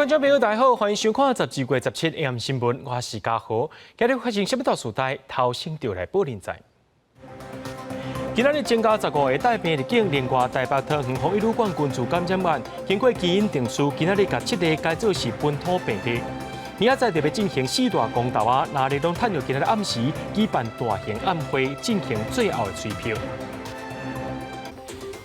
观众朋友，大家好，欢迎收看12月17 AM 新闻，我是嘉豪。今日发生什么大事代，头先就来报连载。今日增加15个带病入境，另外台北桃园防疫旅馆群聚感染案，经过基因定序，今日甲7个改做是本土病例。明仔载特别进行4大公投啊，那日拢趁着今日暗时举办大型暗会，进行最后的催票。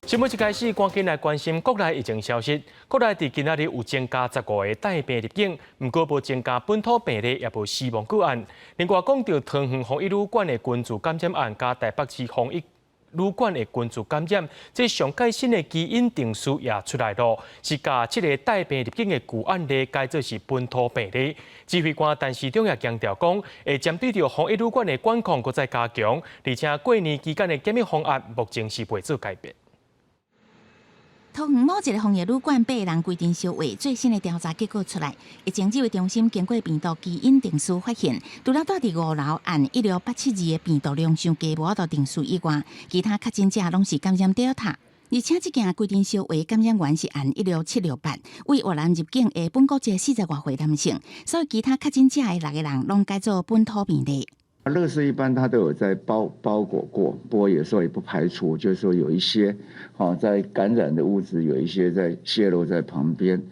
新闻一开始，赶紧来关心国内疫情消息。国内伫今仔日有增加15个带病入境，不过无增加本土病例，也无死亡个案。另外，讲到桃园防疫旅馆的群聚感染案，加台北市防疫旅馆的群聚感染，这上届新的基因定序也出来了，是甲7个带病入境的旧案例改做是本土病例。指挥官陈时中也强调讲，会针对着防疫旅馆的管控，搁再加强，而且过年期间的检疫方案目前是未做改变。桃园某一个防疫旅馆8个人规定烧话，最新的调查结果出来，疫情指挥中心经过病毒基因定序发现，除了住伫5楼按16872的病毒量上低无法度定序以外，其他确诊者拢是感染 Delta。而且这件规定烧话感染源是按16768，为越南入境的本国籍40多岁男性，所以其他确诊者的6个人拢改做本土病例。乐视一般它都有在包裹过，不过有时候也不排除，就是说有一些在感染的物质有一些在泄露在旁边，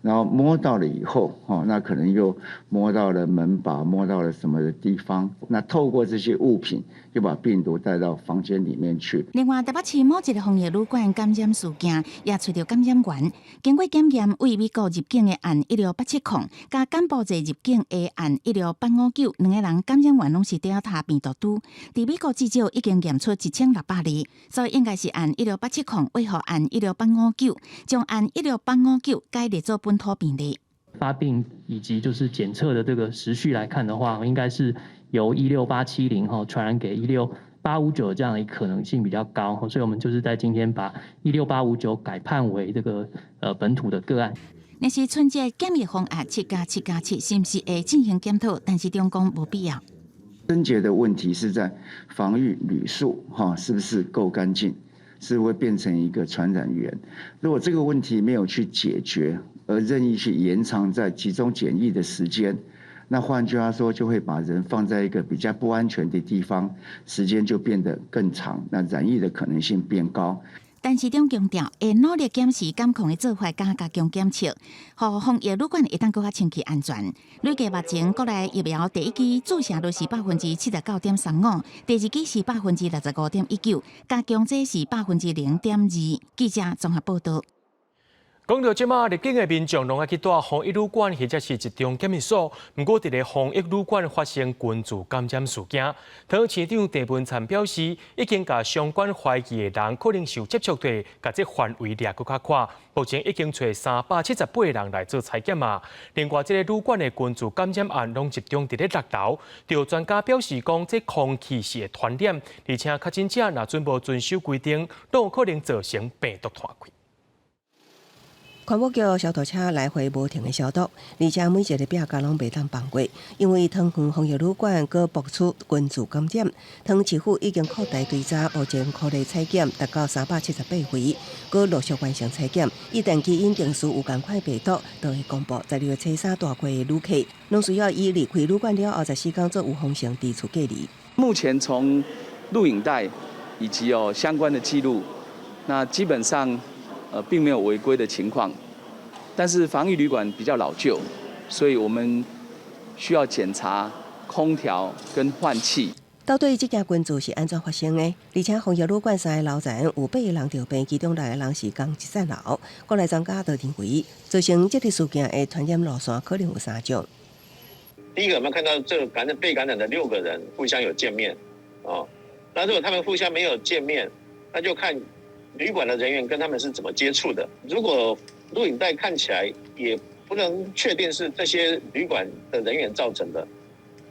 然后摸到了以后那可能又摸到了门把，摸到了什么的地方，那透过这些物品就把病毒带到房间里面去。另外，台北市某一个防疫旅馆感染事件也找到感染源，经过检验，为美国入境的按16870，加柬埔寨入境的按16859，两个人感染源拢是Delta病毒株。伫美国至少已经验出1600例，所以应该是按16870为何按16859，将按16859改列做本土病例。发病以及就是检测的这个时序来看的话，应该是由16870传染给16859这样的可能性比较高，所以我们就是在今天把16859改判为这个本土的个案。若是春节检疫方案7+7+7，是不是会进行检讨？但是中共无必要。春节的问题是在防御旅宿是不是够干净，是会变成一个传染源。如果这个问题没有去解决，而任意去延长在集中检疫的时间，那换句话说，就会把人放在一个比较不安全的地方，时间就变得更长，那染疫的可能性变高。陈时中强调，会努力检视监控的做法，加强检测，互防疫旅馆会当更加清气安全。累计目前国内疫苗第一剂注射率是79.35%，第二剂是65.19%，加强剂是0.2%。记者综合报道。讲到即马入境的民众，拢爱去住防疫旅馆或者是集中检疫所。不过，伫个防疫旅馆发生群聚感染事件，桃园市长郑文灿表示，已经甲相关怀疑的人可能受接触者，甲这范围掠搁较宽。目前已经找378个人来做采检啊。另外，这个旅馆的群聚感染案拢集中伫咧6楼。有专家表示讲，这空气是会传染，而且确诊者若准无遵守规定，都有可能造成病毒传开。环保局消毒车来回无停的消毒，而且每一个表格拢袂当放过，因为桃园防疫旅馆搁爆出群聚感染，桃园市府已经扩大追查，目前科例采检达到378回，搁陆续完成采检，一旦基因定序有共款病毒，就会公布16月初3大过的旅客，拢需要以离开旅馆了后24天做无风险地处隔离。目前从录影带以及相关的记录，那基本上并没有违规的情况，但是防疫旅馆比较老旧，所以我们需要检查空调跟换气。到底这件群聚是安怎发生的？而且防疫旅馆3个楼层有8个人着病，其中6个人是共一层楼。国内专家都认为，造成这类事件的传染路线可能有3种。第一个，有没有看到这个被感染的6个人互相有见面？那如果他们互相没有见面，那就看旅馆的人员跟他们是怎么接触的。如果录影带看起来也不能确定是这些旅馆的人员造成的，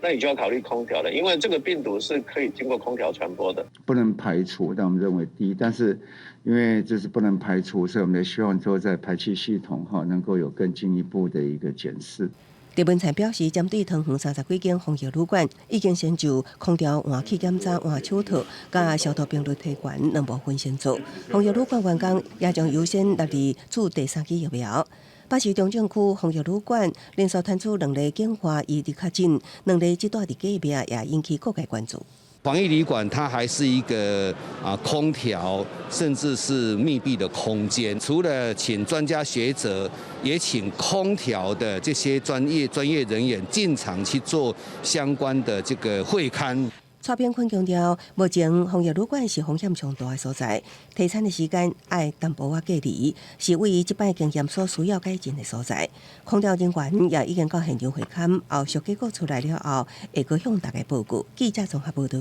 那你就要考虑空调了，因为这个病毒是可以经过空调传播的。不能排除，但我们认为低，但是因为这是不能排除，所以我们也希望说在排气系统能够有更进一步的一个检视。郑文灿表示，针对桃园30几间防疫旅馆，已经先就空调换气检查、换手套、加消毒病毒提悬2部分先做。防疫旅馆员工也将优先落地注第3剂疫苗。北市中正区防疫旅馆连续传出2例境外移入确诊，2例只住伫隔壁，也引起各界关注。防疫旅馆它还是一个空调，甚至是密闭的空间。除了请专家学者，也请空调的这些专业人员进场去做相关的这个会勘。蔡炳坤强调，目前防疫旅馆是风险上大的所在，提餐的时间要淡薄仔隔离，是位于这摆经验所需要改进的所在。空调人员也已经到现场会勘，后续结果出来了后，会阁向大家报告。记者综合报道。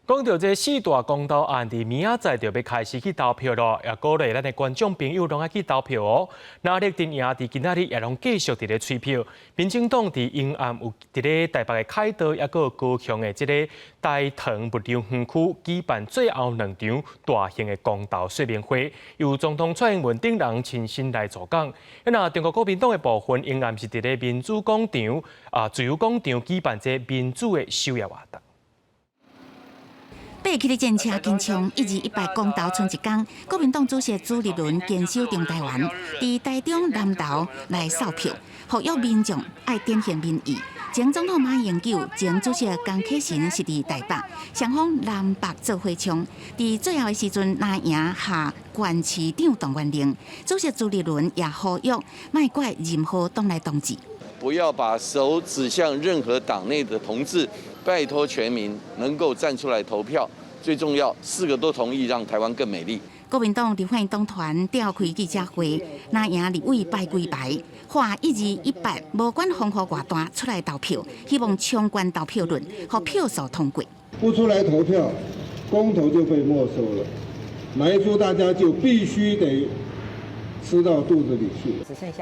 讲到这4大公投案，伫明仔载就要开始去投票咯，也鼓励咱的观众朋友拢爱去投票哦。那立阵营伫今仔日也拢继续伫咧催票。民进党伫永安有伫咧台北的凯道，也个高雄的这个大塘物流园区举办最后2场大型的公投说明会，由总统蔡英文等人亲身来主讲。那中国国民党的部分，永安是伫咧民主广场自由广场举办这民主的守夜活动。8起的战车紧冲，128公投剩一天，国民党主席朱立伦坚守中台湾，伫台中南投来扫票，呼吁民众爱典型民意。前总统马英九、前主席江启臣是伫台北，双方南北做伙冲。伫最后的时阵，拿赢下县市长动员令，主席朱立伦也呼吁莫怪任何党来同志。不要把手指向任何党内的同志，拜托全民能够站出来投票。最重要，4个都同意让台湾更美丽。国民党立法院党团召开记者会，拿赢立委排规排，划1、2、100，无管风雨偌大出来投票，希望冲关投票率，和票数通过。不出来投票，公投就被没收了。哪一出大家就必须得吃到肚子里去。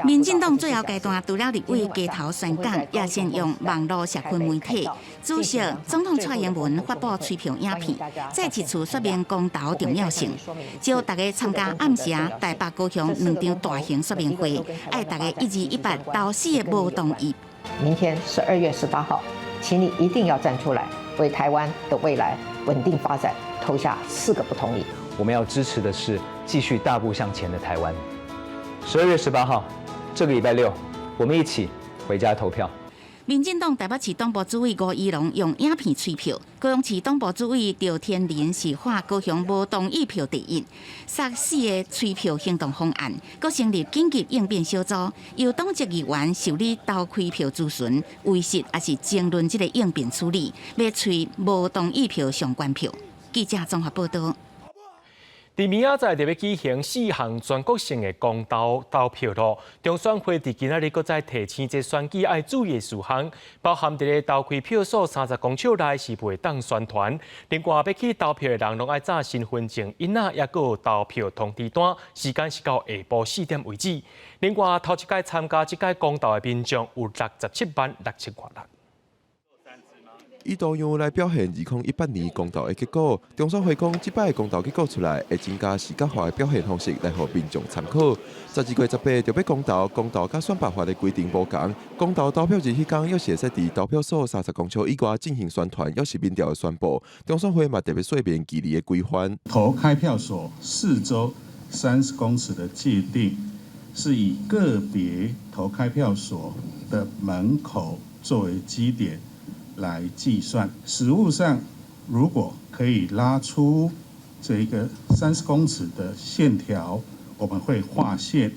民进党最后阶段除了立委街头宣讲，也先用网络社群媒体，主席总统蔡英文发布催票影片，再次说明公投重要性，招大家参加暗时台北、高雄2场大型说明会，爱大家1、2、100投4个无同意。明天12月18号，请你一定要站出来，为台湾的未来稳定发展投下4个不同意。我们要支持的是继续大步向前的台湾。12月18号，这个礼拜6，我们一起回家投票。民进党台北市党部主委吴怡农用影片催票，高雄市党部主委赵天麟是发高雄无同意票第一，杀4个催票行动方案，佮成立紧急应变小组，由党籍议员受理投开票咨询、维系也是争论这个应变处理，要催无同意票相关票。记者综合报道。伫明仔载就要举行4项全国性的公投投票咯。中选会伫今仔日搁再提醒这选举爱注意的事项，包含伫咧投开票所30公尺内是袂当宣传。另外要去投票的人，拢爱载身份证、印仔，也搁有投票通知单，时间是到下晡4点为止。另外，头一届参加这届公投的民众有67万6,000多人。以多样来表现2018年公投的结果。中选会讲，这摆的公投结果出来，会增加视觉化的表现方式来互民众参考。12月18就要公投，公投甲选拔法的规定无同。公投投票日迄天，要是会使伫投票所30公尺以外进行宣传，要是民调的宣布。中选会嘛特别说明距离的规范。投开票所4周30公尺的界定，是以个别投开票所的门口作为基点来计算。实务上，如果可以拉出这个30公尺的线条，我们会画线；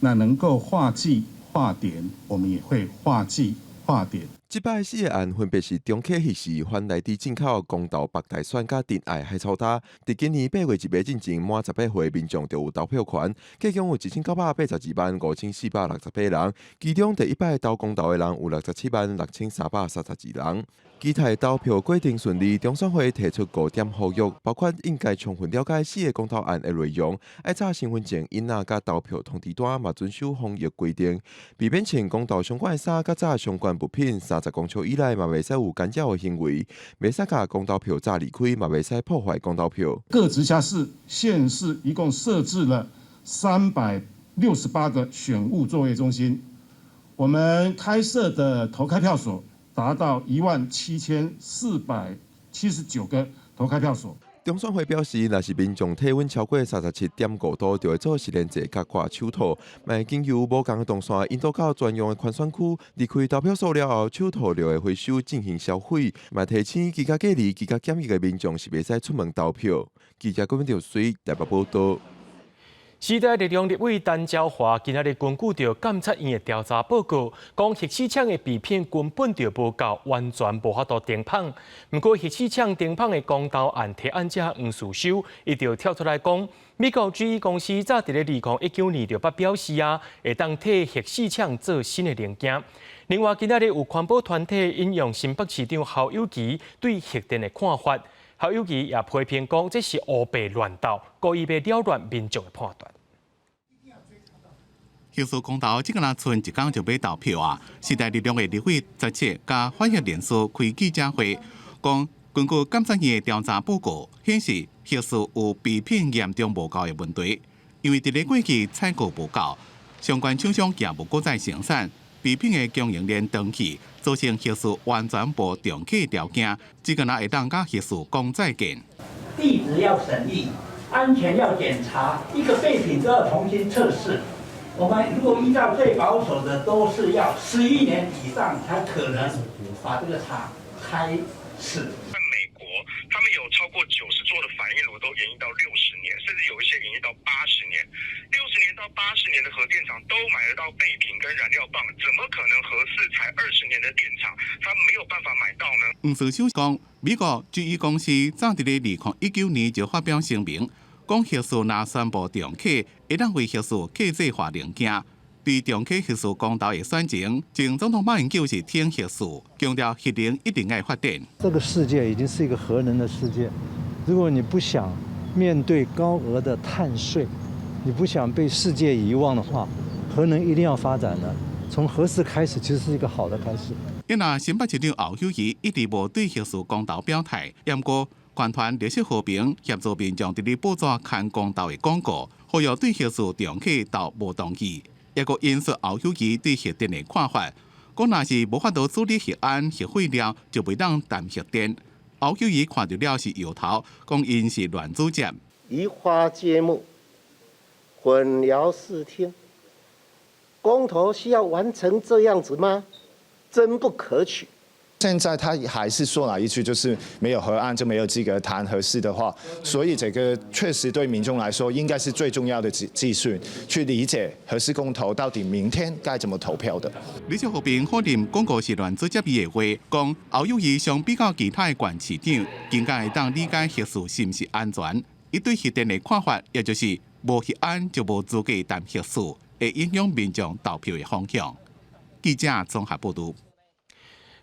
那能够画记画点，我们也会画记画点。这摆4个案分别是中客迄时反来自进口公投北大选甲တင်愛海草塔。伫今年8月1日進前滿18歲民眾就有投票權，計共有1982萬5468人，其中第一擺投公投的人有67萬6332人。其他投票過程順利，中選會提出5點呼籲，包括應該充分了解4個公投案的內容，愛查身份證、印仔甲投票通知單，嘛遵守防疫規定，避免穿公投相關的衫甲查相關物品30公尺以內嘛袂使有干擾的行為，袂使甲公投票炸離開，嘛袂使破壞公投票。各直轄市、縣市一共設置了368個選務作業中心，我們開設的投開票所達到17479個投開票所。中选会表示，若是民众体温超过37.5度，就会做实验者甲挂手套，卖经由无共动线引导到专用的宽选区，离开投票所了后，手套就会回收进行销毁。卖提醒居家隔离、居家检疫的民众是袂使出门投票。记者郭文条随台北报道。时代力量立委陈昭华今仔日根据着监察院的调查报告，讲核试枪的弊片根本就无够，完全无法度定判。不过核试枪定判的公道案提案者黄树修，伊就跳出来讲，美国 GE 公司早伫咧2019年就捌表示会当替核试枪做新的零件。另外，今仔日有环保团体引用新北市长侯友宜对核电的看法。侯友宜也批评讲，这是乌白乱斗，故意要扰乱民众的判断。核数公投即个若剩一天就要投票啊！时代力量的立委17加反核联署开记者会，讲根据监察院的调查报告显示，核数有弊品严重无够的问题，因为伫咧过去采购无够，相关厂商也无搁再生产。弊品的供应链断去，造成核数完全无重启条件，这个会当甲核数讲再见。地质要审议，安全要检查，一个备品都要重新测试。我们如果依照最保守的，都是要11年以上才可能把这个厂开始。在美国，他们有超过90座的反应炉都延役到60年，甚至有一些延役到80年。60年到80年的核电厂都买得到备品跟燃料棒，怎么可能核四才20年的电厂，他没有办法买到呢？黄树修讲，美国 GE 公司早伫咧2019年就发表声明，讲核数若宣布重启，会当为核数客制化零件。对重启核数公投的选情，前总统马英九是挺核数，强调核能一定要发展。这个世界已经是一个核能的世界，如果你不想面对高额的碳税，你不想被世界遗忘的话，核能一定要发展的。从核四开始，其实是一个好的开始。因那新北市长侯友宜一直无对核数公投表态，不过全团绿色和平协助民众伫咧报纸看公投的广告，呼吁对核数重启投无同意。也个引述侯友宜对核电的看法，讲若是无法度处理核安核废料，就袂当谈核电。侯友宜看到了是摇头，讲因是乱主张，移花接木，混淆视听。公投需要完成这样子吗？真不可取。现在他还是说了一句，就是没有核案就没有资格谈核四的话，所以这个确实对民众来说应该是最重要的资讯，去理解核四公投到底明天该怎么投票的。绿色和平否认广告是乱做接议的话，讲侯友宜相比较其他的县市长，更加会当理解核四是不是安全。伊对核电的看法，也就是无核安就无资格谈核四，会影响民众投票的方向。记者综合报道。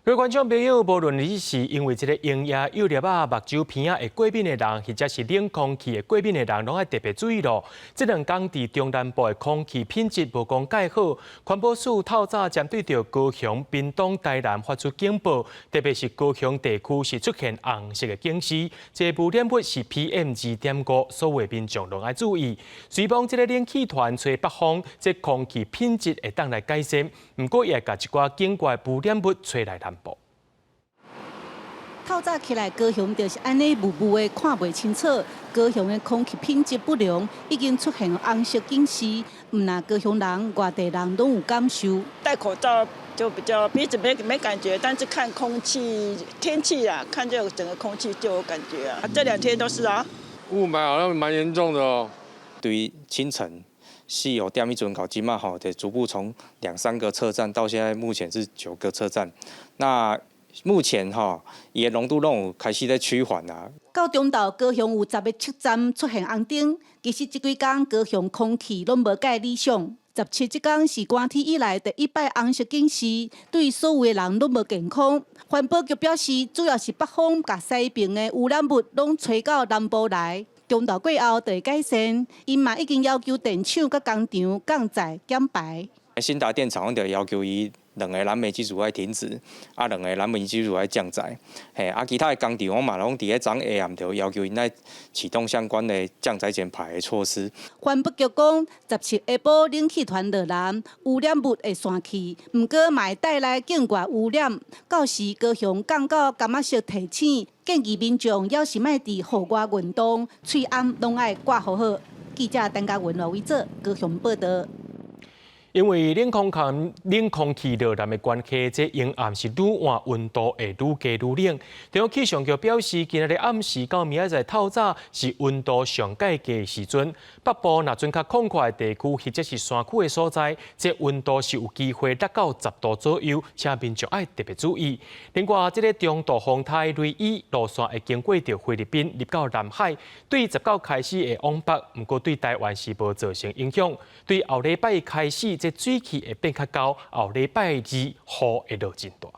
各位观众朋友，无论你是因为一个营业有粒目睭片会过敏的人，或者是冷空气会过敏的人，拢要特别注意咯。这2天伫中南部的空气品质无讲介好，环保署透早针对着高雄、屏东、台南发出警报，特别是高雄地区是出现红色的警示，这污染物是 PM2.5，所有民众拢要注意。随望这个冷气团吹北风，这空气品质会当来改善，不过也甲一寡境外污染物吹来南部。透早起来，高雄就是安尼雾雾的，看袂清楚。高雄的空气品质不良，已经出现红色警示。唔那高雄人、外地人都有感受。戴口罩就比较鼻子没感觉，但是看空气、天气啊，看这整个空气就有感觉啊。这2天都是啊，雾霾好像蛮严重的哦。对于清晨4点一准搞今嘛吼，得逐步从2、3个车站到现在目前是9个车站。那目前伊的浓度拢有开始在趋缓啊。到中昼，高雄有10个测站出现红灯，其实这几天高雄空气拢无介理想。17这天是寒天以来第一摆红色警示，对所有的人拢无健康。环保局表示，主要是北风甲西边的污染物拢吹到南部来。中昼过后就会改善，因嘛已经要求电厂甲工厂降载减排。新达电厂就要求伊2个燃煤机组要停止，2个燃煤机组要降载。其他的工厂我嘛拢伫咧昨下暗就要求因来启动相关的降载减排的措施。环保局讲，17下晡冷气团落南，污染物会散去，毋过嘛会带来境外污染。到时高雄降到柑仔色提醒，建议民众要是莫伫户外运动，喙暗拢爱挂好好。记者陈嘉文为做高雄报道。因为冷空气热难的关系，这阴暗是愈晚温度会愈加愈冷。中央气象局表示，今日暗时到明仔载透早是温度上介低的时阵。北部若准较空旷的地区或者是山区的所在，这温度是有机会达到10度左右，请民众爱特别注意。另外，这个中度风台雷伊路线会经过着菲律宾入到南海，对19开始会往北，不过对台湾是无造成影响。对后礼拜开始。这水气会变较高，后礼拜2雨会落真大。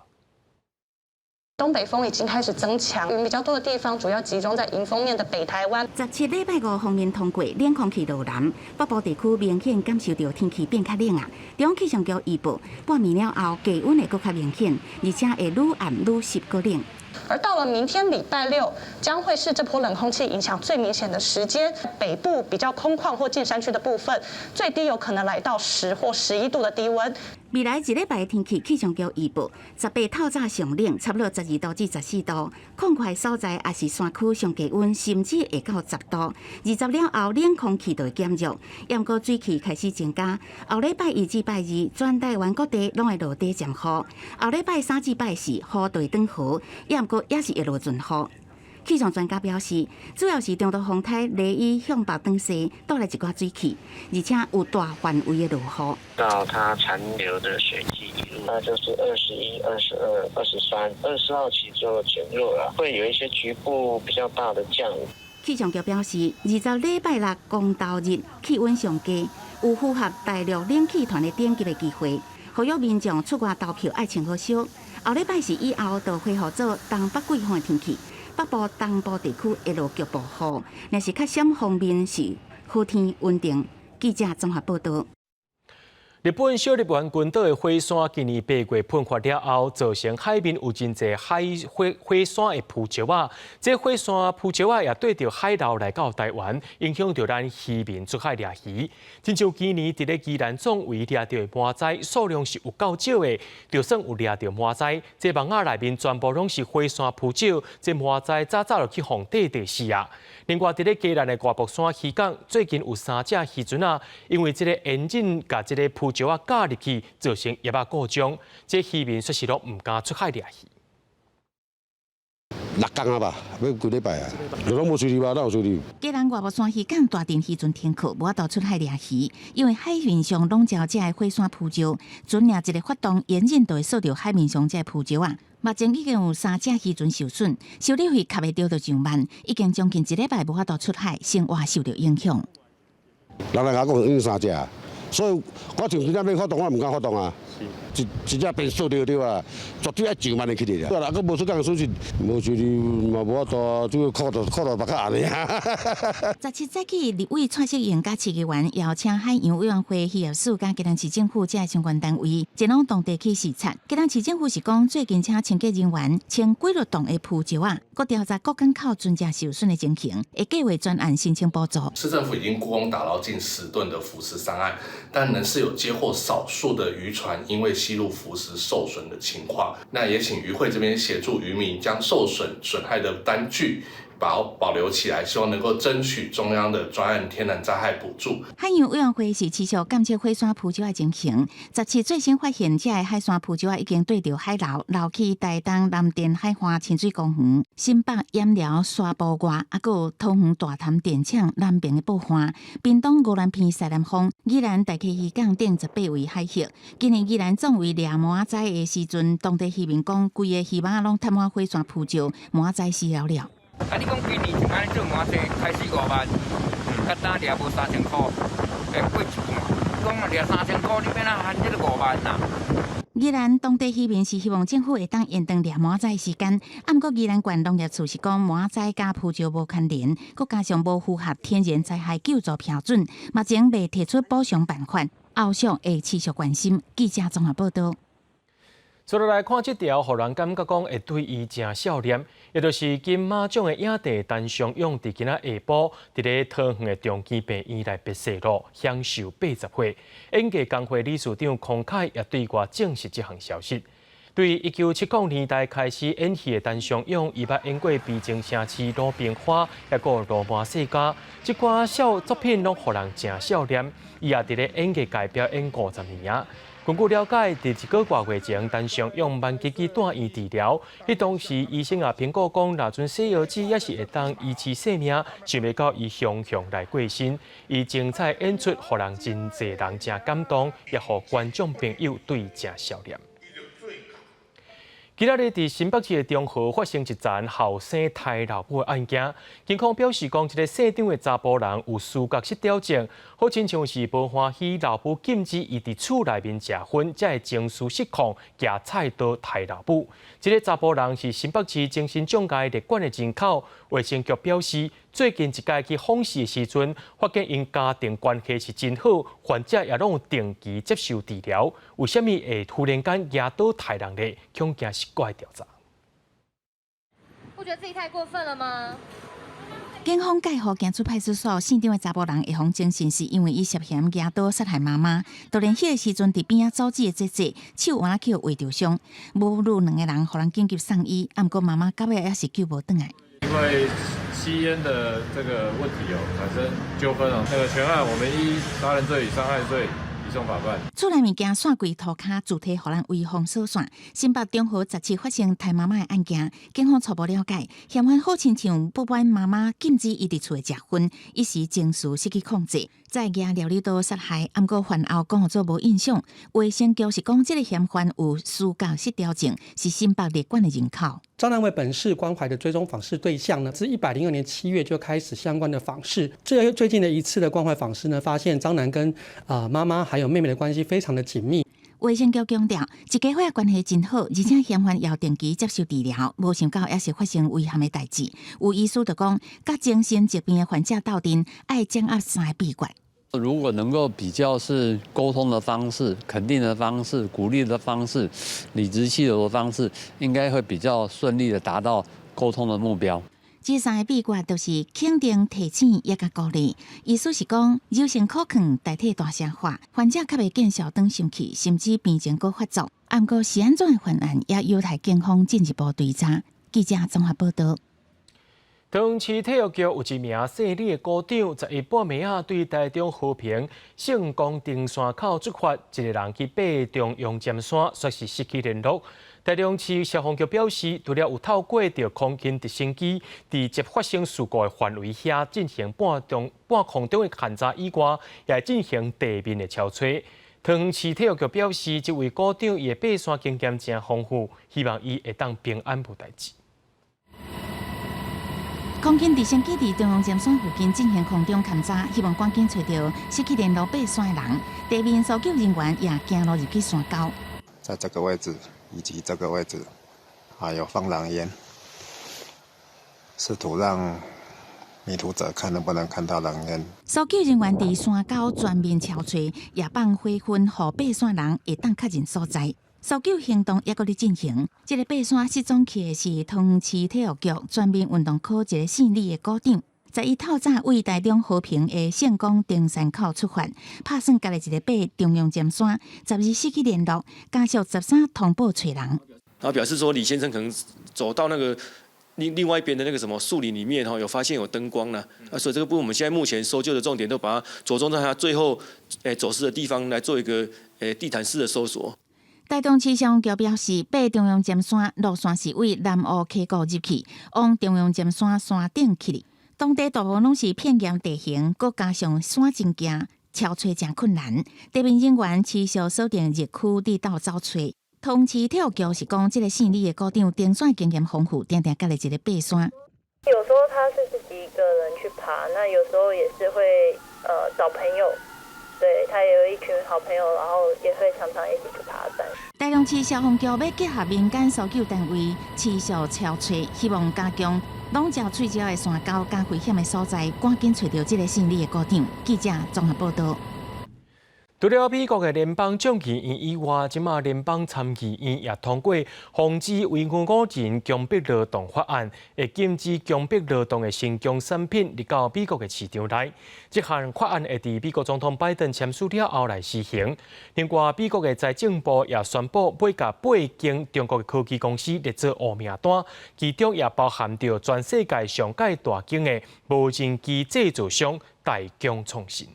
东北风已经开始增强，云比较多的地方主要集中在迎风面的北台湾。17礼拜5锋面通过，冷空气路南，北部地区明显感受到天气变较冷啊。中央气象局预报，半暝了后低温会更较明显，而且会愈暗愈湿愈冷。而到了明天礼拜6，将会是这波冷空气影响最明显的时间。北部比较空旷或近山区的部分，最低有可能来到10或11度的低温。未来1礼拜的天气，气象局预报，18透早上冷，差不多12度至14度，空旷所在也是山区上低温，甚至会到10度。20了后，冷空气就会减弱，盐湖水汽开始增加。后礼拜1至拜2，全台湾各地拢会落地降雨。后礼拜3至拜4，雨就会转好，不过也是会落阵雨。气象专家表示，主要是中度风台雷伊向北转西，带来一寡水汽，而且有大范围的落雨。到它残留的水汽一路，那就是21、22、23、24号起就减弱了，会有一些局部比较大的降雨。气象局表示，20礼拜6公投日气温上低，有符合大陆冷气团的点击的机会，呼吁民众出外投票爱穿好少。后礼拜4以后，就恢复做东北季风的天气。北部、东部地区会落局部雨，若是较闪方面是好天稳定。记者综合报道。日本小笠原群岛的火山今年8月喷发了后，造成海面有真侪火山的浮石啊。这火山浮石啊也对着海流来到台湾，影响到咱渔民出海掠鱼。亲像今年伫咧宜兰总围掠到的麻仔数量是有够少的，就算有掠到麻仔，这网仔内面全部拢是火山浮石，这麻仔早就去防底地死啊。另外，伫咧宜兰的大木山渔港，最近有3只渔船啊，因为这个烟瘾甲这个浮石啊加入去，造成叶啊故障，这渔民说是拢唔敢出海掠鱼。6天啊吧，要几礼拜啊？就拢无水利吧，哪有水利？宜兰外木山渔港大阵渔船停靠，无法度出海掠鱼，因为海面上笼罩这的火山浮石，船领一个发动，烟瘾就会扫到海面上这浮石啊。目前已经有3只渔船受损，修理费卡袂着就上万，已经将近1礼拜无法度出海，生活受到影响。人来甲讲用3只，所以我像今仔要发动，我唔敢发动啊。一只变扫着对啊，绝对爱上万的起嚟啦。啊，佮无出工的损失，无水利嘛无法度，就靠到别较暗的啊。17节起，立委蔡适应甲市议员邀请海洋委员会渔业署甲基隆市政府这相关单位前往当地去视察。基隆市政府是讲，最近请清洁人员清几落栋的浮石啊，佮调查各港口船只受损的情形，会计划专案申请补助。市政府已经雇工打捞近10吨的浮石上岸，但仍是有接获少数的渔船因为吸入浮石受损的情况，那也请渔会这边协助渔民将受损害的单据保留起来，希望能够争取中央的专案天然灾害补助。海洋委员会是持续监测火山浮石的情形。17最新发现，这海山浮石已经对着海流流去台东南电海花清水公园、新北盐寮沙埔外，还有桃园大潭电厂南边的埔花、屏东五兰片西南方、宜兰大溪渔港等18位海域。今年宜兰总为掠麻仔的时阵，当地渔民讲，规个渔网拢摊满火山浮石，麻仔死了了。啊！你讲今年就安尼做麻仔开始5万，较早掠无3000块，会过1万。讲掠3000块，你变哪含这个5万呐？宜兰当地渔民是希望政府会当延长掠麻仔的时间，不过宜兰县农业处是讲麻仔甲浮石无牵连，佮加上无符合天然灾害救助标准，目前未提出补偿办法，后续会持续关心。记者综合报道。接落来看这条，互人感觉讲会对伊真少年，也就是金马奖的影帝陈尚勇，伫今仔下晡，伫咧桃园的中基病院来别世路，享受80岁。演艺工会理事长孔凯也对外证实这项消息。对1970年代开始演戏的陈尚勇，伊捌演过《悲情城市》《鲁冰花》，也有《罗马世家》，这寡小作品拢互人真笑念。伊也伫咧演艺界表演50年啊。根据了解，伫1个多月前，陈尚勇万吉吉住院治疗，迄当时医生也评估讲，若阵西药剂也是会当维持性命，想袂到伊雄雄来过身。伊精彩演出，互人真侪人真感动，也互观众朋友对正笑念。今日伫新北市的中和发生一桩后生杀老母的案件，警方表示讲，一个姓张的查甫人有思觉失调症，好亲像是无欢喜老母禁止伊伫厝内面食薰，才会情绪失控，举菜刀杀老母。这个查甫人是新北市精神障碍列管的人口，卫生局表示，最近一届去访视的时阵，发现因家庭关系是真好，患者也拢有定期接受治疗。为什么会突然间举刀杀人呢？恐惊是怪调查。不觉得自己太过分了吗？警方介护行出派出所，姓张的查甫人会访精神，是因为伊涉嫌举刀杀害妈妈。就连迄个时阵，伫边仔走子的姐姐手腕去划着伤，母女2个人互人紧急送医，啊，不过妈妈到尾也是救无转来。因为吸烟的这个问题产生纠纷那个全案我们依杀人罪与伤害罪移送法办。厝内物件散柜涂骹，主体互人威风所散。新北中和17发生杀妈妈的案件，警方初步了解，嫌犯好亲像不满妈妈禁止伊伫厝内食薰，一时情绪失去控制，再举料理刀杀害。不过犯后讲做无印象。卫生局是讲，这个嫌犯有思觉失调症，是新北列管的人口。张南为本市关怀的追踪访视对象呢，自102年7月就开始相关的访视。最近的一次的关怀访视呢，发现张南跟妈妈还有妹妹的关系非常的紧密。卫生局强调，一家伙关系真好，而且嫌犯要定期接受治疗，无想到也是发生遗憾的代志。有医师就讲，甲精神疾病的患者斗阵，爱掌握3个秘诀。如果能够比较是沟通的方式、肯定的方式、鼓励的方式、理直气壮的方式，应该会比较顺利的达到沟通的目标。这3个秘诀就是肯定、提醒也甲鼓励。意思是讲，柔性可劝代替大声话，患者较袂见效长生气，甚至病情搁发作。不过是安怎的犯案，也有待警方进一步追查。记者综合报道。桃园市体育局有一名姓李的股长，11半暝啊，对台中和平圣光登山口出发，一个人去爬中央尖山，说是失去联络。台中市消防局表示，除了有透过着空勤直升机，伫接发生事故的范围遐进行半空中的勘查以外，也进行地面的超吹。桃园市体育局表示，这位股长伊的爬山经验真丰富，希望伊会当平安无代志。空勤直升机伫中央尖山附近进行空中勘查，希望赶紧找到失去联络爬山的人。地面搜救人员也行路入去山沟。在这个位置以及这个位置，还有放狼烟，试图让迷途者看能不能看到狼烟。搜救人员伫山沟全面敲锤，也放火熏，互爬山人会当确认所在。搜救行动也搁伫进行。这个爬山失踪去的是桃园市体育局全民运动科一个姓李的股长，在伊透早为台中和平的圣光登山口出发，打算家己一个爬中央尖山，12失去联络，家属13通报找人。然后表示说，李先生可能走到那个另外一边的那个什么树林里面有发现有灯光了，所以这个部分我们现在目前搜救的重点都把它着重在他最后走失的地方来做一个地毯式的搜索。台中市消防局表示，爬中央尖山路线是为南湖溪谷入去，往中央尖山山顶去。当地大部分拢是偏岩地形，佮加上山真径，超找真困难。地面人员持续锁定热区地道找找。桃园市体育局是讲，这个姓李的股长登山经验丰富，定定家己一个爬山。有时候他是自己一个人去爬，那有时候也是会找朋友。对他也有一群好朋友，然后也会常常一起去爬山。台中市消防局要结合民间搜救单位，持续超找，希望加强笼罩翠礁的山沟、加危险的所在，赶紧找到这个姓李的股长。记者综合报道。除了美国的联邦众议院以外，即马联邦参议院也通过防止维吾尔人强迫劳动法案，会禁止强迫劳动的新疆产品入到美国的市场内。这项法案会伫美国总统拜登签署了后来施行。另外，美国的财政部也宣布要甲8间中国的科技公司列做黑名单，其中也包含着全世界上界大型的无人机制造商大疆创新。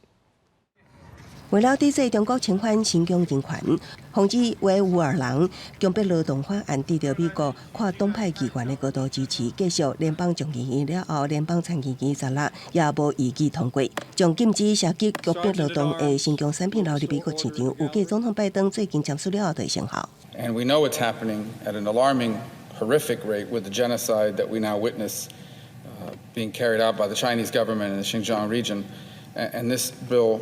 为了抵制中国侵犯新疆人权，防止维吾尔人强迫劳动法案得到美国跨党派议员的高度支持，继续联邦众议院了后，联邦参议院16也无异议通过，将禁止涉及强迫劳动的新疆产品流入美国市场，预计总统拜登最近签署了后就生效。And we know it's happening at an alarming, horrific rate with the genocide that we now witness being carried out by the Chinese government in the Xinjiang region, and this bill.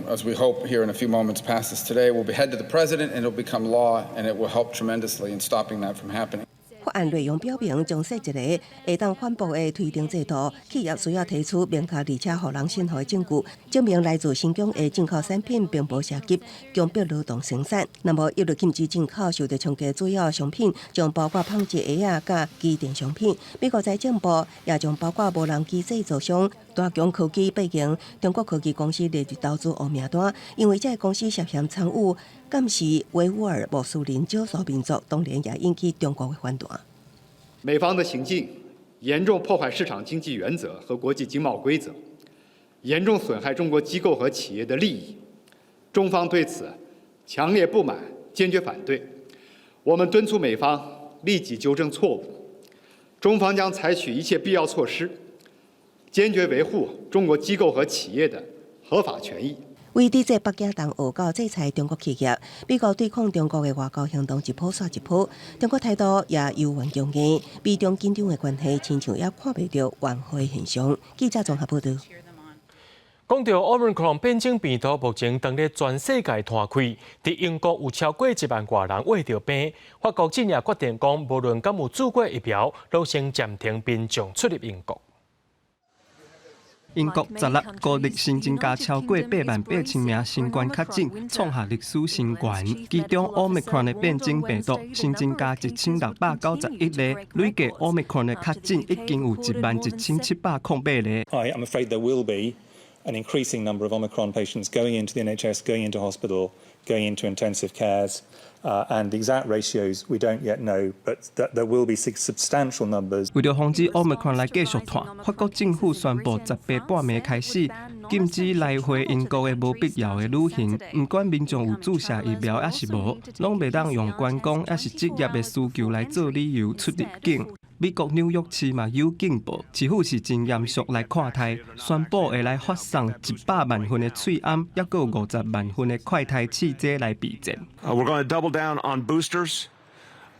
As we hope here in a few moments passes today, will be head to the president and it will become law, and it will help tremendously in stopping that from happening. 法案内容表明，将设一个会当反驳的推定制度，企业需要提出明确而且让人信服的证据，证明来自新疆的进口产品并无涉及强迫劳动生产。那么，一律禁止进口受到冲击主要商品，将包括纺织鞋啊、甲机电商品。美国财政部也将包括无人机制造商、大疆科技8间中国科技公司列入投资黑名单，因为这些公司涉嫌参与监视维吾尔穆斯林少数民族，当然也引起中国的反弹。美方的行径严重破坏市场经济原则和国际经贸规则，严重损害中国机构和企业的利益。中方对此强烈不满，坚决反对。我们敦促美方立即纠正错误，中方将采取一切必要措施，坚决维护中国机构和企业的合法权益。为抵制北京同俄告制裁中国企业，美国对抗中国的外交行动一波刷一波，中国态度也由缓强硬，美中紧张的关系亲像也看不到缓和的现象。记者综合报道。讲到 Omicron 变种病毒，目前当咧全世界摊开，伫英国有超过1万多人患着病。法国今也决定讲，无论敢有注过疫苗，都先暂停民众出入英国。英国16个日新增加超过88000名新冠确诊，创下历史新高。其中 Omicron 的变种病毒新增加1691例，累计 Omicron 的确诊已經有11708例。I'm afraid there will be an increasing number of Omicron patients going into the NHS, going into hospital, going into intensive cares. And the exact ratios we don't yet know, but there will be substantial numbers. 为了防止 Omicron 来继续传，法国政府宣布18半暝开始禁止来回英国的无必要的旅行，不管民众有注射疫苗还是无，拢袂当用观光还是职业的需求来做理由出入境。美国纽约市嘛有警报，似乎是真严肃来看待，宣布会来发送100万份的喙安，也有50万份的快筛试剂来备战。We're going to double down on boosters.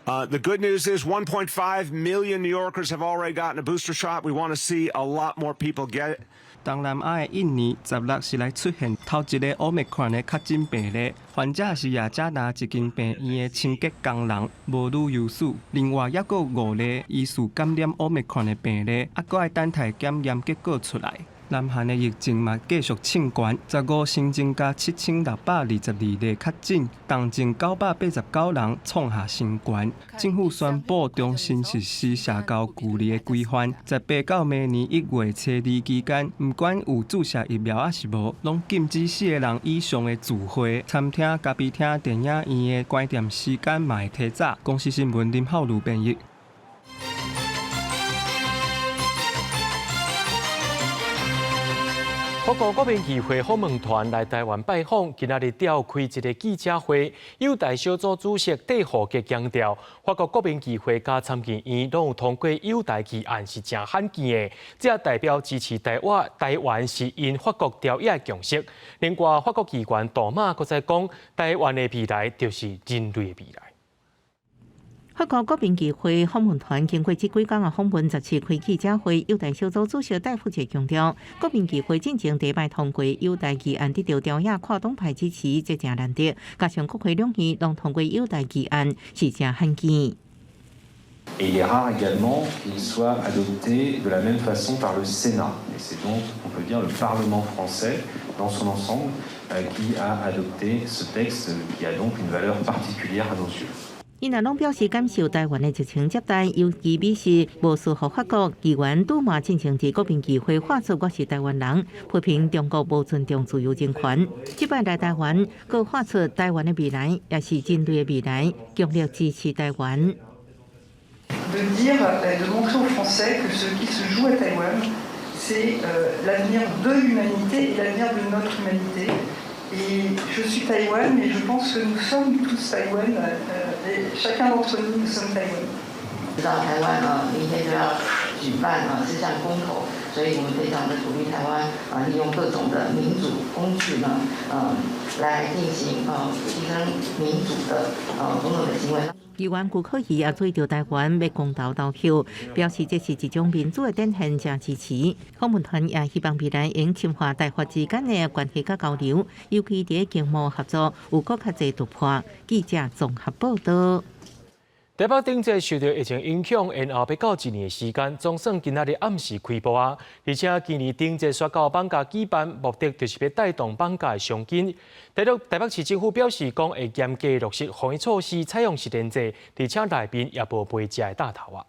The good news is 1.5 million New Yorkers have already gotten a booster shot. We want to see a lot more people get it. 东南亚的印尼16是来出现头一个 Omicron 的确诊病例，患者是雅加达一间病院的清洁工人，无女有事。另外，也有5例疑似感染 Omicron 的病例，还要等待检验结果出来。南韩的疫情嘛继续升悬，15新增加7622例确诊，重症989人创下新悬。政府宣布重新实施社交距离的规范，18到明年1月初2期间，不管有注射疫苗还是无，拢禁止4个人以上的聚会。餐厅、咖啡厅、电影院的关店时间嘛会提早。公司新闻林浩如编译。法国国民议会访问团来台湾拜访，今仔日召开一个记者会。友台小组主席戴厚吉强调，法国国民议会加参议院拢有通过友台议案是真罕见的，这也代表支持台湾是因法国条约的共识。另外，法国议员杜马阁再讲，台湾的未来就是人类的未来。法国国民议会访问团经过这几天的访问，17开记者会，友台小组主席戴富杰强调，国民议会进前第一摆通过友台议案，得到朝野跨党派支持，这真难得。加上国会两院拢通过友台议案，是真罕见。Et il est rare également qu'il soit adopté de la même façon par le Sénat. Et c'est donc, on peut dire, le Parlement français dans son ensemble qui a adopté ce texte qui a donc une valeur particulière à nos yeux. 因也拢表示感受台湾的热情接待，尤其美是无数合法国议员拄嘛进行伫国民议会发出我是台湾人，批评中国无尊重自由人权。即摆来台湾，佮发出台湾的未来，也是人类的未来，强烈支持台湾。De dire, de montrer aux Français que ce qui se joue à Taïwan, c'est l'avenir de l'humanité et l'avenir de notre humanité. Et je suis Taïwan, et je pense que nous sommes tous Taïwan, et chacun d'entre nous, nous sommes Taïwan. 知道台湾明天就要举办这项公投，所以我们非常的鼓励台湾利用各种的民主工具呢，来进行提升民主的种种的行为。议员顾可怡也追到台湾要公投投票，表示这是一种民主的展现，正支持。访问团也希望未来用深化台法之间的关系和交流，尤其在经贸合作有更较侪突破。记者综合报道。台北顶节受到疫情影响，延后要到1年的时间，总算今仔日暗时开播啊！而且今年顶节刷到放假举办，目的就是要带动放假的商机。台北市政府表示，讲会严格落实防疫措施，采用实联制，而且内面也无卖食的大头啊。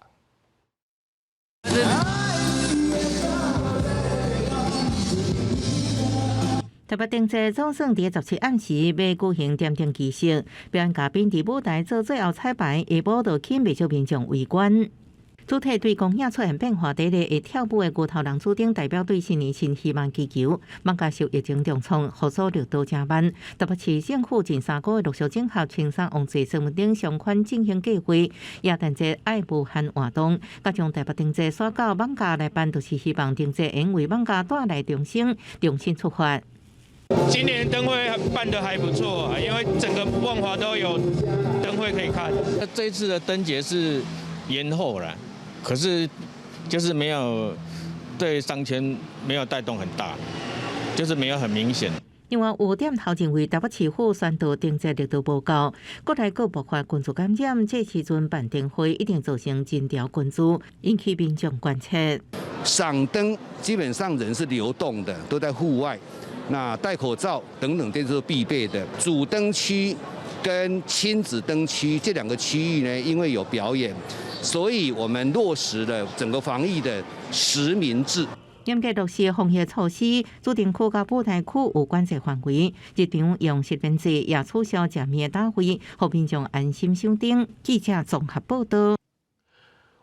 台北顶节总算伫17暗时要举行点灯仪式，表演嘉宾伫舞台做最后彩排，下晡就请不少民众围观。主题对公影出现变化，第一个会跳舞的牛头人主顶代表对新年新希望祈求。放假受疫情重创，复苏力度真慢。台北市政府近3个月陆续整合青山王祭新闻等相关进行计划，耶诞节爱舞和活动，加上台北顶节刷到放假来办，就是希望顶节因为放假带来重新出发。今年灯会办得还不错，因为整个万华都有灯会可以看。这一次的灯节是延后了，可是就是没有对商圈没有带动很大，就是没有很明显。另外，有点头认为台北市府宣导顶节力度不够，国内各爆发群组感染，这时阵办灯会一定造成真条群组，引起民众关切。赏灯基本上人是流动的，都在户外。那戴口罩等等，这都是必备的。主灯区跟亲子灯区这2个区域呢，因为有表演，所以我们落实了整个防疫的实名制。严格落实防疫措施，指定区甲舞台区有管制范围，日常用实名制，也取消食面大会，让民众安心上灯。记者综合报道。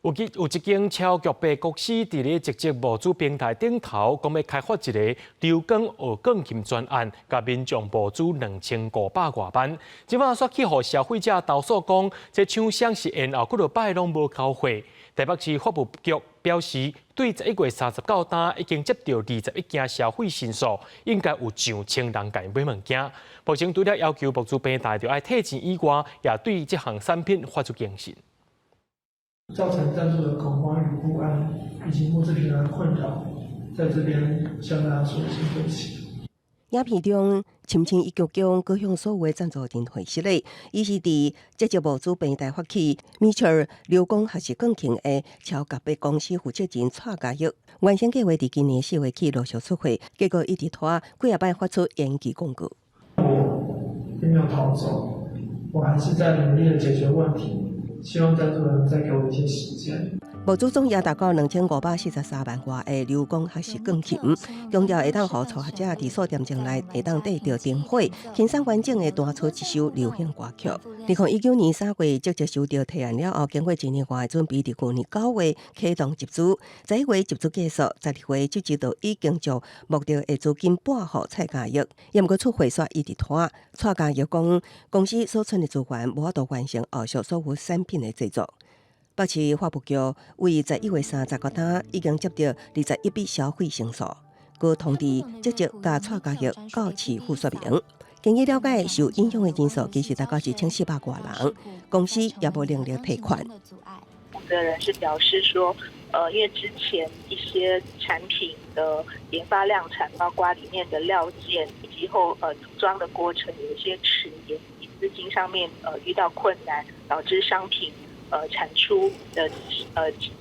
有一间超巨大公司伫咧直接募资平台顶头，讲要开发一个流光学钢琴专案，甲民众募资2500多万。即摆煞去互消费者投诉讲，这厂商是延后几落摆拢无交货。台北市法务局表示，对11月39单已经接到21件消费申诉，应该有上千人甲因买物件。目前除了要求募资平台要爱退钱以外，也对这项产品发出警示。造成赞助的恐慌与不安，以及募资平台的困扰，在这边向大家说声对不起。影片中，深深一局将各项所有的赞助人回息咧，伊是伫直接募资平台发起 Mitchell 流光学习钢琴的超级大公司负责人蔡家玉，原先计划伫今年4月起陆续出货，结果一直拖，几下摆发出延期公告。我并没有逃走，我还是在努力的解决问题。希望赞助人再给我一些时间。募资总也达到2543万外的流光学习钢琴，强调会当互初学者伫数点钟内会当得到灯会，轻松完整的弹出一首流行歌曲。2019年3月直接收到提案了后，经过1年半的准备，伫去年9月启动集资，11月集资结束，12月即就已经将目标的资金拨予蔡家玉，也毋过出货煞一直拖。蔡家玉讲，公司所存的资源无法度完成后续所有产品的制作。北市法务局为11月30单已经接到21笔消费申诉，佮通知直接甲蔡家玉告市府说明。经伊了解，受影响的人数其实大概是1400多人，公司也无能力退款。负责人是表示说，因为之前一些产品的研发量产，包括里面的料件以及组装的过程有一些迟延，资金上面遇到困难，导致商品产出的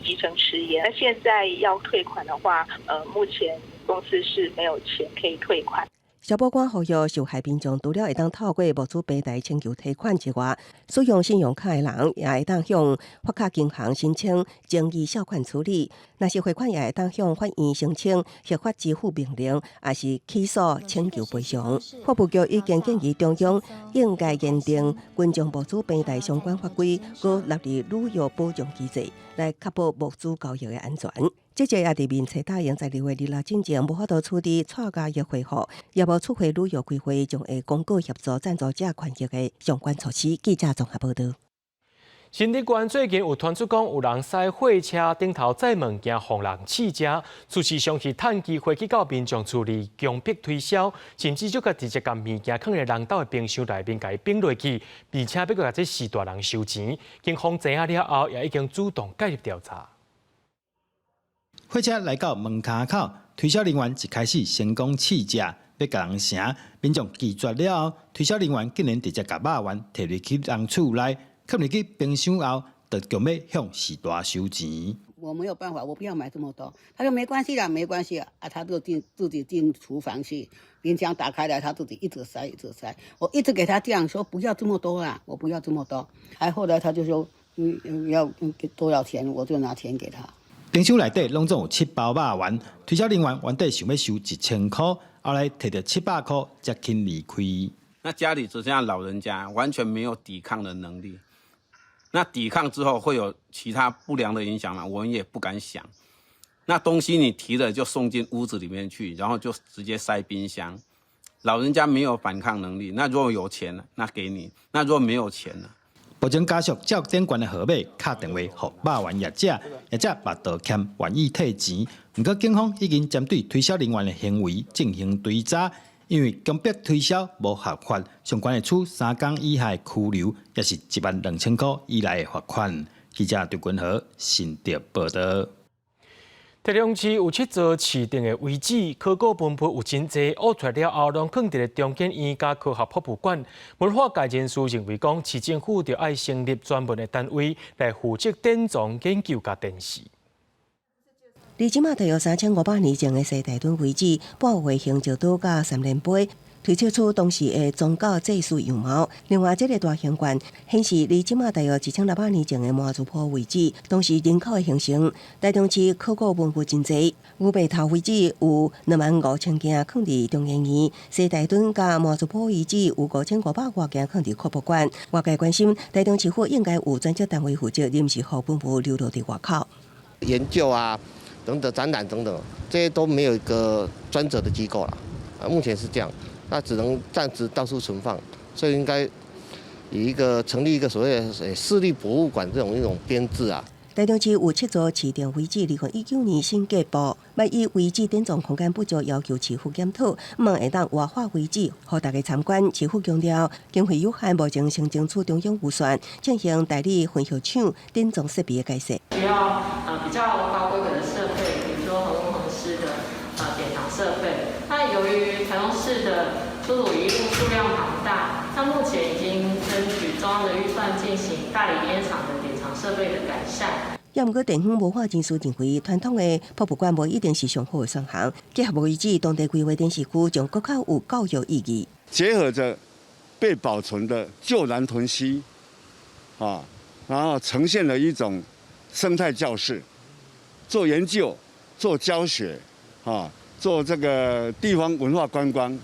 集成迟延。那现在要退款的话，目前公司是没有钱可以退款。消保官呼吁受害民众除了会当透过募资平台请求提款之外，使用信用卡的人也会当向发卡银行申请争议缴款处理。若是汇款也会当向法院申请合法支付命令，也是起诉请求赔偿。法务局已经建议中央应该研定群众募资平台相关法规，佮纳入旅游保障机制，来确保募资交易的安全。这节也伫面册答应在2月2日之前无法度处理错价约回复，也无促回旅游规划将会公告协助赞助者权益的相关措施。记者综合报道。新竹县最近有传出讲有人驶货车顶头载物件，互人试食，出事上去趁机会去到民众厝里强迫推销，甚至就甲直接将物件放在人家的冰箱内面，甲伊冰落去，并且要甲这4大人收钱。警方知影了后，也已经主动介入调查。货车来到门卡口，推销人员一开始先讲试食，要甲人盛，民众拒绝了后，推销人员竟然直接把肉丸摕入去人厝内，放入去冰箱后，就强要向4大收钱。我没有办法，我不要买这么多。他说没关系啦，没关系啊，他就自己进厨房去，冰箱打开来，他自己一直塞一直塞。我一直给他这样说，不要这么多啦，我不要这么多。后来他就说，要多少钱，我就拿钱给他。冰箱内底拢总有7包肉丸，推销人员原底想要收1000块，后来摕到700块才肯离开。那家里只剩下老人家，完全没有抵抗的能力。那抵抗之后会有其他不良的影响吗？我们也不敢想。那东西你提了就送进屋子里面去，然后就直接塞冰箱。老人家没有反抗能力，那如果有钱了，那给你；那如果没有钱了。目前家属照点关的号码打电话给肉丸业者，业者把道歉，愿意退钱。不过警方已经针对推销人员的行为进行追查，因为强迫推销无合法，相关的处3天以下拘留，也是12000块以内的罚款。记者对君和新竹报道。台中市有7座市定的遗址，考古分布有真济，挖出来了后，拢放伫中间医甲科学博物馆。文化界人士认为讲，市政府就要成立专门的单位来负责典藏研究甲展示。离即马大约3500年前的西大墩遗址，半卫形石岛甲3连碑。推测出当时的宗教祭祀样貌。另外，这个大型馆显示，离即马大约1600年前的麻祖坡遗址，当时人口的形成。台中市考古文物真济，牛背头遗址有25000件放伫中央院，西大墩甲麻祖坡遗址有5500多件放伫科博馆。外界关心，台中市府应该有专职单位负责，临时互文物流落伫外口。研究啊，等等展览等等，这些都没有一个专责的机构了。目前是这样。那只能暂时到处存放，所以应该以成立一个所谓的市立博物馆这种一种编制啊。台中市有7座市定遗址，2019年新公布，要以遗址典藏空间不足，要求市府检讨，望会当活化遗址，让大家参观。市府强调，经费有限，目前先争取中央预算，进行代理分销厂典藏设备的改设。需要比较高规格的设备，比如说核温恒湿的典藏设备。那由于台中市的出土遗物数量庞大，那目前已经争取中央的预算进行大理烟厂的典藏设备的改善。也毋过，地方文化人士认为，传统的博物馆无一定是上好的选项。结合遗址当地规划电视区，将更较有教育意义。结合着被保存的旧南屯溪，然后呈现了一种生态教室，做研究、做教学，做这个地方文化观光，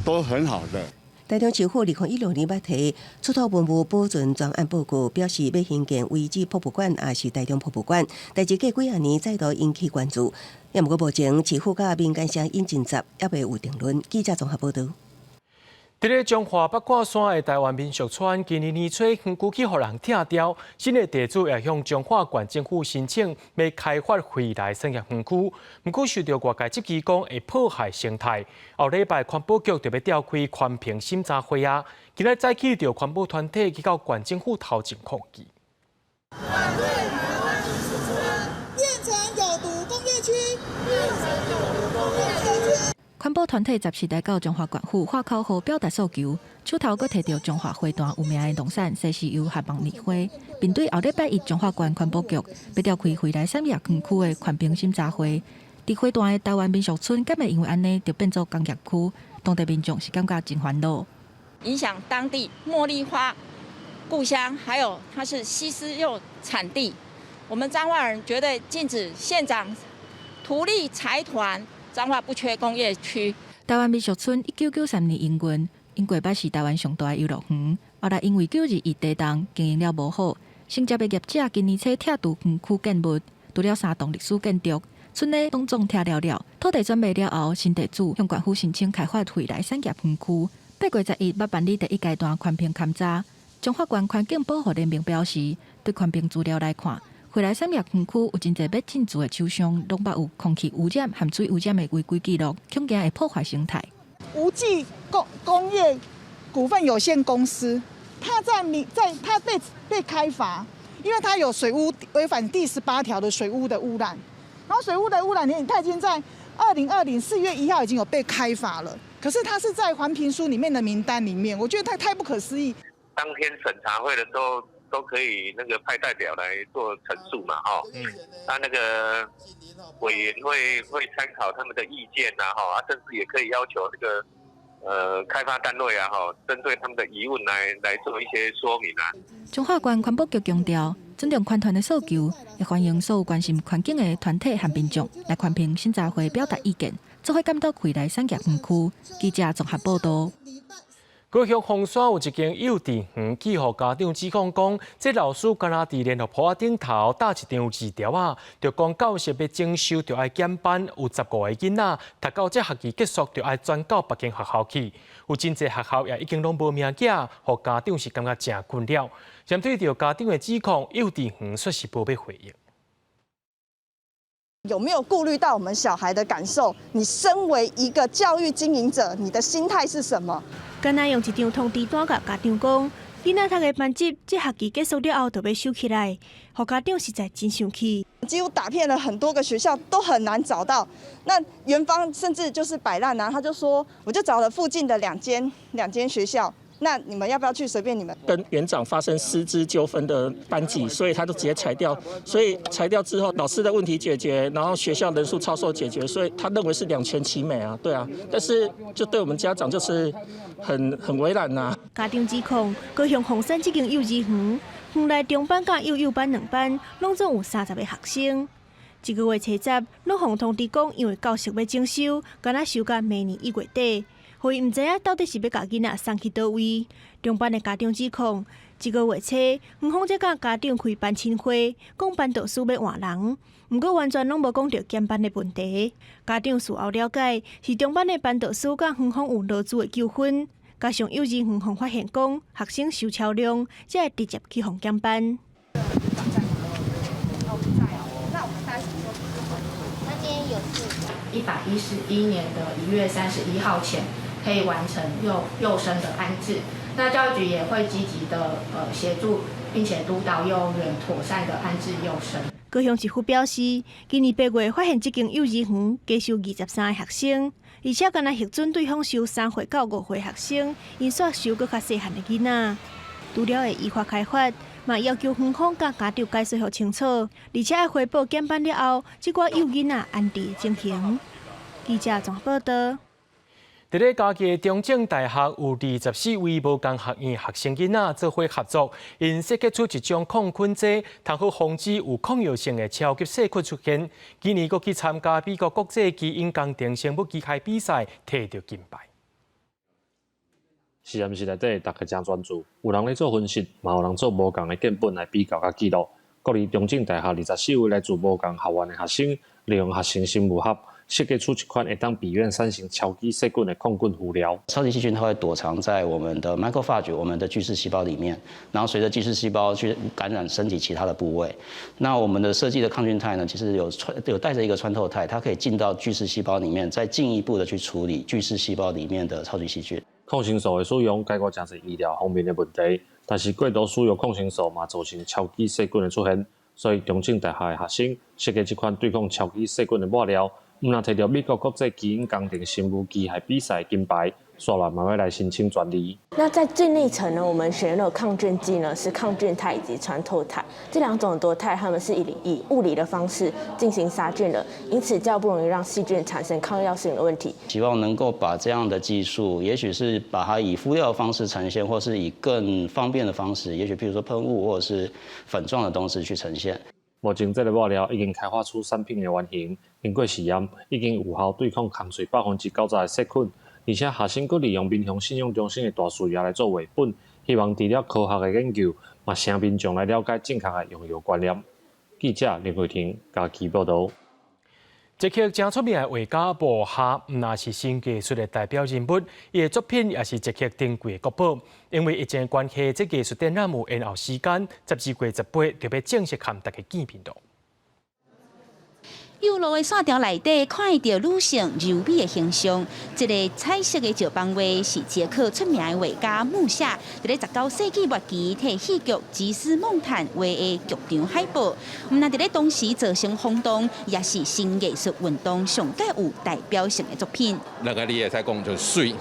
都很好的。台中市府2016年捌提出土文物保存专案报告，表示要兴建遗址博物馆，也是台中博物馆。代志过几啊年再度引起关注，也毋过目前市府甲民间声音真杂，也未有定论。记者综合报道。伫咧彰化北挂山的台湾民俗村，今年年初估计互人拆掉，新的地主也向彰化县政府申请要开发未来产业园区，不过受到外界质疑讲会破坏生态。后礼拜环保局就要召开环评审查会啊，今日再起着环保团体去到县政府头前抗议。反对台湾民俗村变成有毒工业区，变成有毒工业区。环保团体10次来到中华县府花口河表达诉求，手头阁摕到中华花坛有名的农产西施油合棒年花，并对后礼拜1中华县环保局要召开回来产业园区的环评审查会。伫花坛的台湾民俗村，敢会因为安尼就变做工业区？当地民众是感觉真烦恼，影响当地茉莉花故乡，还有它是西施柚产地。我们彰化人绝对禁止县长图利财团，彰化不缺工业区。台湾民俗村1993年营运，因过捌是台湾上大的游乐园，后来因为9日伊地动，经营了无好，承接的业者今年初拆除园区建物，除了3栋历史建筑。村内拢总拆了，土地转卖了后，新地主向县府申请开发回来产业园区。8月11要办理第1阶段环评勘查。中华县环境保护联盟表示，对环评资料来看，回来产业园区有真侪要进驻的厂商，拢捌有空气污染和水污染的违规记录，恐惊会破坏生态。无忌工业股份有限公司，它被开罚，因为它有水污违反第18条的水污的污染。然后水污的污染，它已经在2020 4月1号已经有被开罚了，可是它是在环评书里面的名单里面，我觉得太不可思议。当天审查会的时候，都可以派代表来做陈述嘛，那个委员会参考他们的意见甚至也可以要求开发单位针对他们的疑问来做一些说明啊。中华县环保局强调，尊重环团的诉求，也欢迎所有关心环境的团体和民众来环评审查会表达意见，做伙监督回来产业园区。记者综合报道。高雄凤山有一间幼稚园，寄予家长指控讲，这老师敢若伫联合簿顶头打一张字条啊，就讲教室要征收，就要减班，有15个囡仔读到这学期结束，就要转到别间学校去。有真侪学校也已经拢无名额，互家长是感觉真困扰。针对着家长的指控，幼稚园说是无要回应。有没有顾虑到我们小孩的感受？你身为一个教育经营者，你的心态是什么？敢若用一张通知单甲家长讲，囡仔读的班级这学期结束了后，就要收起来，互家长实在真生气。几乎打遍了很多个学校，都很难找到。那园方甚至就是摆烂啊，他就说，我就找了附近的两间学校。那你们要不要去？随便你们。跟园长发生师资纠纷的班级，所以他就直接裁掉。所以裁掉之后，老师的问题解决，然后学校人数超收解决，所以他认为是两全其美啊，对啊。但是就对我们家长就是很为难呐。家长指控，高雄凤山这间幼稚园，园内中班甲幼班2班，拢总有30个学生。这个月初10，拢互通知讲，因为教室要征收，敢若收到明年1月底。所以唔知影到底是要把囡仔送去倒位。中班的家长指控，这个月初，园方才甲家长开班亲会，讲班导师要换人，不过完全拢无讲到减班的问题。家长事后了解，是中班的班导师甲园方有劳资的纠纷，加上幼稚园方发现讲学生收超量，才会直接去互减班。那今天有事。111年的1月31号前。可以完成幼生的安置，那教育局也会积极的协助，并且督导幼儿园妥善的安置幼生。高雄市府表示，今年8月发现这间幼稚园加收23个学生，而且敢若核准对方收3岁到5岁学生，因煞收搁较细汉的囡仔。除了会依法开发，嘛要求园方甲家长解释互清楚，而且要回报减班了后，这寡幼囡仔安置进行。记者综合报道。伫咧嘉义中正大学有24位无共学院学生囡仔做伙合作，因设计出一种抗菌剂，通好防止有抗药性的超级细菌出现。今年阁去参加美国国际基因工程生物机械比赛，摕到金牌。实验室内底大家真专注，有人咧做分析，嘛有人做无共的建本来比较甲记录。国立中正大学24位来自无共学院的学生，利用合成生物学。设计出一款会当避免产生超级细菌的抗菌辅料。超级细菌它会躲藏在我们的 macrophage 我们的巨噬细胞里面，然后随着巨噬细胞去感染身体其他的部位。那我们的设计的抗菌肽呢，其实有带着一个穿透肽，它可以进到巨噬细胞里面，再进一步的去处理巨噬细胞里面的超级细菌。抗生素的使用解决真侪医疗方面的问题，但是过度使用抗生素嘛，造成超级细菌的出现。所以中正大学的学生设计这款对抗超级细菌的抹料，毋若摕到美国国际基因工程生物机械比赛金牌，刷来慢慢来申请专利。那在最内层呢，我们选了抗菌剂呢，是抗菌肽以及穿透肽这两种多肽，它们是以物理的方式进行杀菌的，因此较不容易让细菌产生抗药性的问题。希望能够把这样的技术，也许是把它以敷料的方式呈现，或是以更方便的方式，也许譬如说喷雾或者是粉状的东西去呈现。目前这个物料已经开发出产品的原型，经过试验，已经有效对抗空水90%的细菌。而且学生佫利用民雄信用中心的大树叶来做绘本，希望除了科学的研究，嘛向民众来了解正确的用药观念。记者林慧婷家己报道。一曲真出名的画家布夏，毋但是新艺术的代表人物，伊的作品也是一曲珍贵的国宝。因为疫情的关系，这艺术展览有延后时间，12月18就要正式和大家见面了。幼路的线条内底看到女性柔美的形象，这个彩色的石板画是捷克出名的画家穆夏，在19世纪末期替戏剧《吉斯梦探》画的剧场海报。毋但在当时造成轰动，也是新艺术运动上较有代表性的作品。那个你也在讲，就水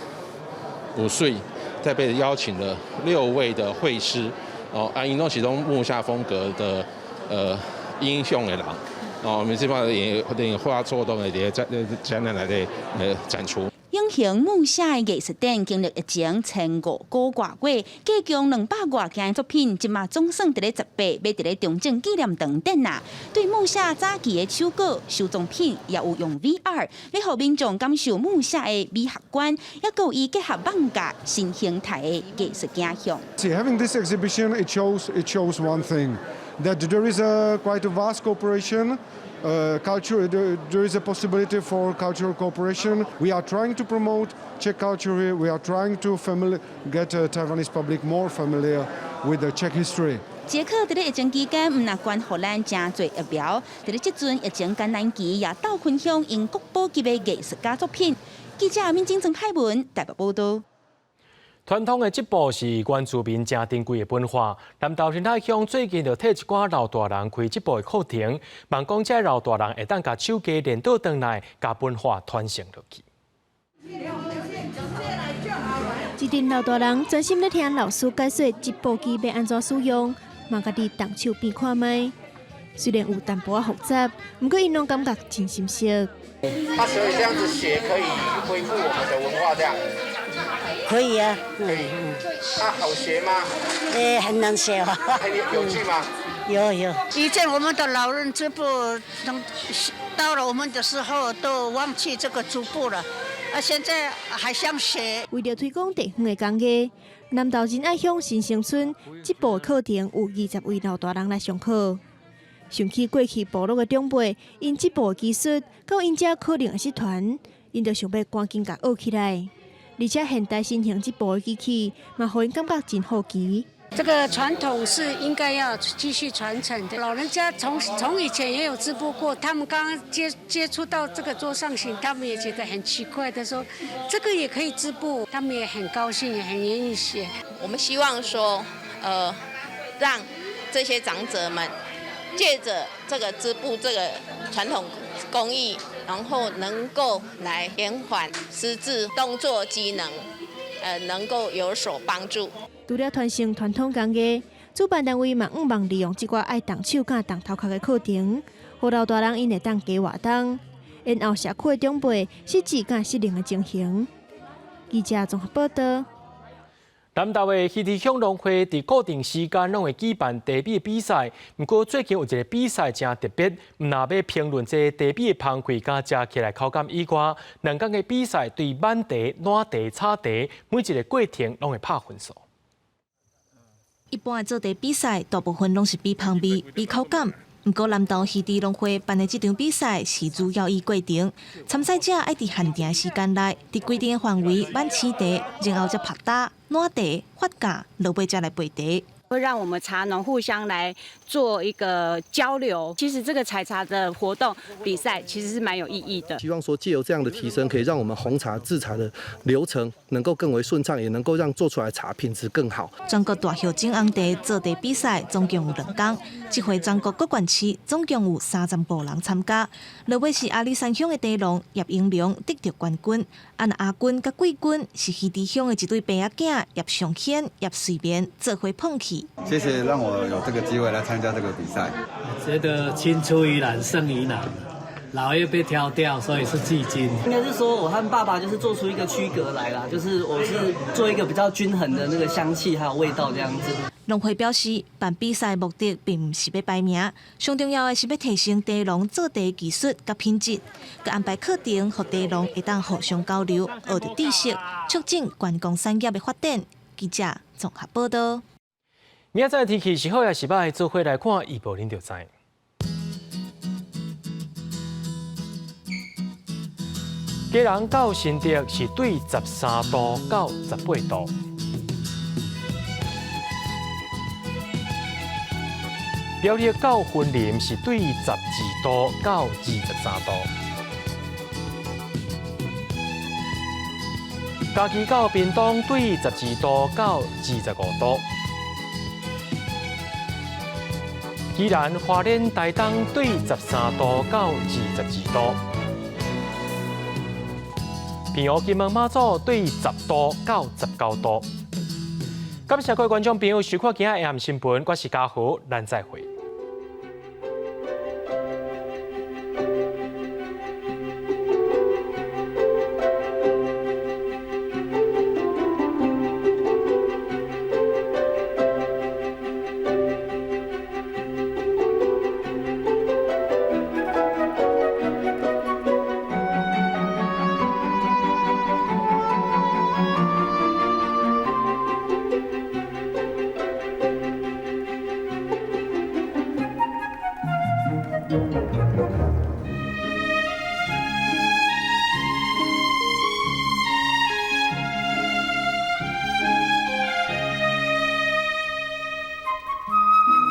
5岁，再被邀请了6位的绘师，因拢是种穆夏风格的英雄的人。我们这边也画作都在展览内底展出。影形穆夏的艺术展经历疫情1500个多月，计共200多件作品，即马总算在18要在中正纪念堂展览。对穆夏早期的手稿、收藏品，也有用 VR， 要让民众感受穆夏的美学观，也有伊结合网架新形态的艺术影像。Having this exhibition, it shows one thing. That there is quite a vast cooperation, culture. There is a possibility for cultural cooperation. We are trying to promote Czech culture here. We are trying to get Taiwanese public more familiar with the Czech history. 捷克在疫情期间，毋但关予咱真侪疫苗，在这阵疫情艰难期，也斗分享因国宝级的艺术家作品。记者民警曾派文台北报道。传统的织布是原住民真珍贵的文化。南投仁爱乡最近就替一寡老大人开织布的课程，望讲这老大人会当甲手艺练倒转来，甲文化传承落去。一群老大人专心咧听老师解说织布机要安怎使用，嘛家己动手边看卖。虽然有淡薄复杂，不过因拢感觉真心熟。所以这样子学可以恢复我们的文化，这样。可以啊，好学吗？很难学啊。很有趣吗？有。以前我们的老人织布，到了我们的时候都忘记这个织布了，现在还想学。为了推广地方的工艺，南投仁爱乡新生村织布课程有20位老大人来上课。想起过去部落的长辈，因织布技术到因遮可能会失传，因就想要赶紧甲学起来。而且现代新型织布的机器，嘛让人感觉真好奇。这个传统是应该要继续传承的。老人家从以前也有织布过，他们刚刚接触到这个桌上型，他们也觉得很奇怪的说，这个也可以织布，他们也很高兴，也很愿意学。我们希望说，让这些长者们借着这个织布这个传统工艺，然后能够来延缓失智动作机能，能够有所帮助。除了传承传统工艺，主办单位嘛毋忘利用这寡爱动手甲动头壳的课程，互老大人因会当加活动，然后社区的长辈实质甲适龄的情形。记者综合报道。南投的戏剧向龙会伫固定时间拢会举办地美比赛，不过最近有一个比赛真特别，毋但要评论这地美的香气甲食起来口感以外，两天的比赛对挽茶、烂茶、炒茶每一个过程拢会拍分数。一般的做茶比赛，大部分拢是比香味、比口感。不过南投戏剧农会办的这场比赛是主要以过程，参赛者爱伫限定的时间内，伫规定的范围挽青茶，然后再拍打、烂茶、发架，落尾才来焙茶。会让我们茶农互相来做一个交流。其实这个采茶的活动比赛其实是蛮有意义的。希望说借由这样的提升，可以让我们红茶制茶的流程能够更为顺畅，也能够让做出来的茶品质更好。全国大叶种红茶做茶比赛总共有2天，这回全国各县市总共有30部人参加。落尾是阿里山乡的茶农叶英良得到冠军，亚军甲季军是溪地乡的一对爸仔囝叶尚显、叶水眠做伙碰气。谢谢让我有这个机会来参加这个比赛。我觉得青出于蓝胜于蓝，老叶被挑掉，所以是季军。应该是说我和爸爸就是做出一个区隔来啦，就是我是做一个比较均衡的那个香气还有味道这样子。农会表示，办比赛目的并不是要排名，上重要的是要提升茶农做茶技术甲品质，佮安排课程，互茶农会当互相交流，学到知识，促进观光产业的发展。记者综合报道。明仔载天气是好也是歹，做伙来看预报，您就知。基隆到新竹是对13度到18度。苗栗到云林是对12度到23度，嘉义到屏东对12度到25度，宜兰花莲台东对13度到22度，平湖金门马祖对10度到19度。感谢各位观众朋友收看今日的暗新闻，我是嘉豪，咱再会。Thank you.